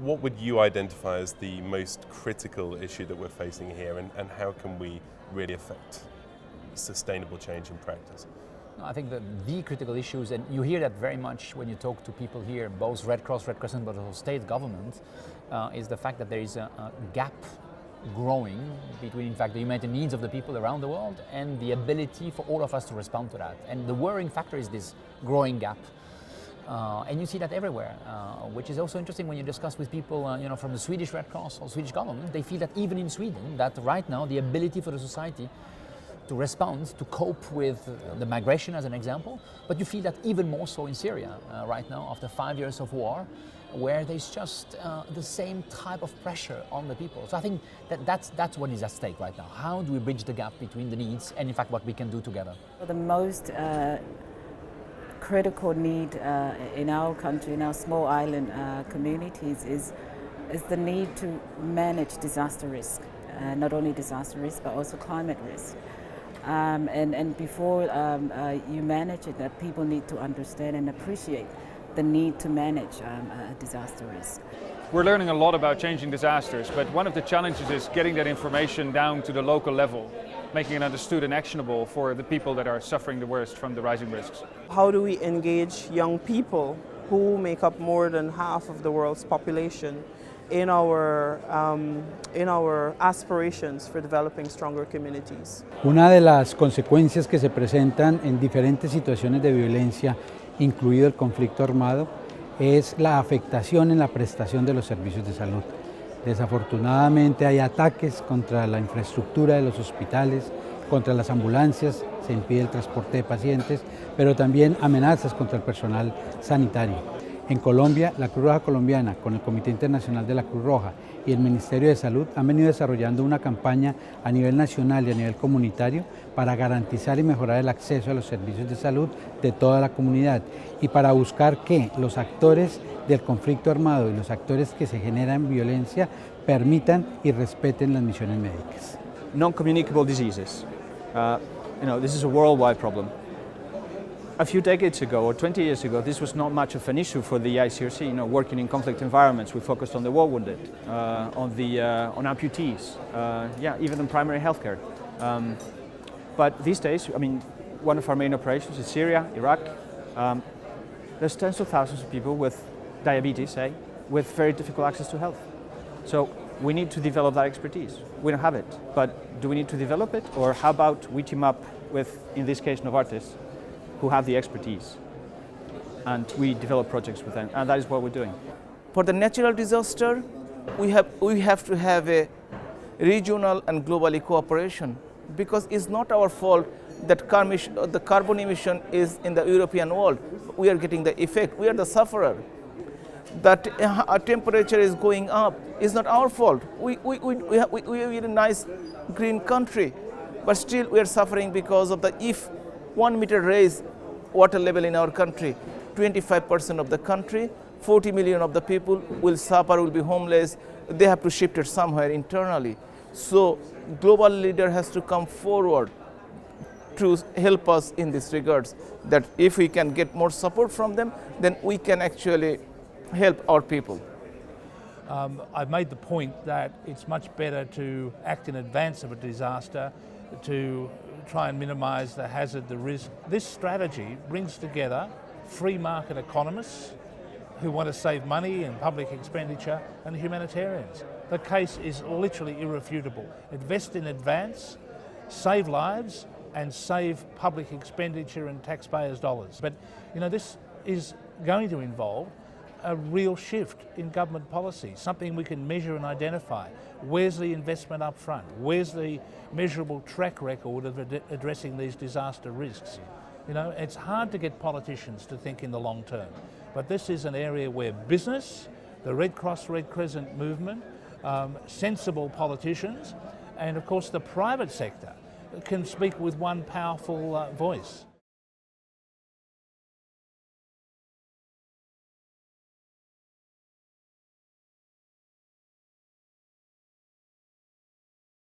What would you identify as the most critical issue that we're facing here, and how can we really affect sustainable change in practice? I think that the critical issues, and you hear that very much when you talk to people here, both Red Cross, Red Crescent, but also state government, is the fact that there is a gap growing between, in fact, the humanitarian needs of the people around the world and the ability for all of us to respond to that. And the worrying factor is this growing gap. And you see that everywhere, which is also interesting when you discuss with people from the Swedish Red Cross or Swedish government. They feel that even in Sweden, that right now the ability for the society to respond, to cope with the migration as an example, but you feel that even more so in Syria right now after 5 years of war, where there's just the same type of pressure on the people. So I think that's what is at stake right now. How do we bridge the gap between the needs and in fact what we can do together? The most critical need in our country, in our small island communities is the need to manage disaster risk. Not only disaster risk but also climate risk. And before you manage it, that people need to understand and appreciate the need to manage disaster risk. We're learning a lot about changing disasters, but one of the challenges is getting that information down to the local level, making it understood and actionable for the people that are suffering the worst from the rising risks. How do we engage young people who make up more than half of the world's population in our aspirations for developing stronger communities? Una de las consecuencias que se presentan en diferentes situaciones de violencia, incluido el conflicto armado, es la afectación en la prestación de los servicios de salud. Desafortunadamente hay ataques contra la infraestructura de los hospitales, contra las ambulancias, se impide el transporte de pacientes, pero también amenazas contra el personal sanitario. En Colombia, la Cruz Roja Colombiana, con el Comité Internacional de la Cruz Roja y el Ministerio de Salud, han venido desarrollando una campaña a nivel nacional y a nivel comunitario para garantizar y mejorar el acceso a los servicios de salud de toda la comunidad y para buscar que los actores del conflicto armado y los actores que se generan violencia permitan y respeten las misiones médicas. Non-communicable diseases. This is a worldwide problem. A few decades ago, or 20 years ago, this was not much of an issue for the ICRC. Working in conflict environments, we focused on the war wounded, on amputees, even on primary healthcare. But these days, one of our main operations is Syria, Iraq. There's tens of thousands of people with diabetes, with very difficult access to health. So we need to develop that expertise. We don't have it, but do we need to develop it? Or how about we team up with, in this case, Novartis, who have the expertise, and we develop projects with them, and that is what we're doing. For the natural disaster, we have to have a regional and global cooperation, because it's not our fault that the carbon emission is in the European world. We are getting the effect. We are the sufferer. That our temperature is going up is not our fault. We are in a nice green country, but still we are suffering because of if 1 meter raise water level in our country, 25% of the country, 40 million of the people will suffer, will be homeless. They have to shift it somewhere internally. So global leader has to come forward to help us in this regards, that if we can get more support from them, then we can actually help our people. I've made the point that it's much better to act in advance of a disaster, to try and minimise the hazard, the risk. This strategy brings together free market economists who want to save money in public expenditure and humanitarians. The case is literally irrefutable. Invest in advance, save lives, and save public expenditure and taxpayers' dollars. But this is going to involve a real shift in government policy, something we can measure and identify. Where's the investment up front? Where's the measurable track record of addressing these disaster risks? It's hard to get politicians to think in the long term, but this is an area where business, the Red Cross, Red Crescent movement, sensible politicians, and of course the private sector can speak with one powerful voice.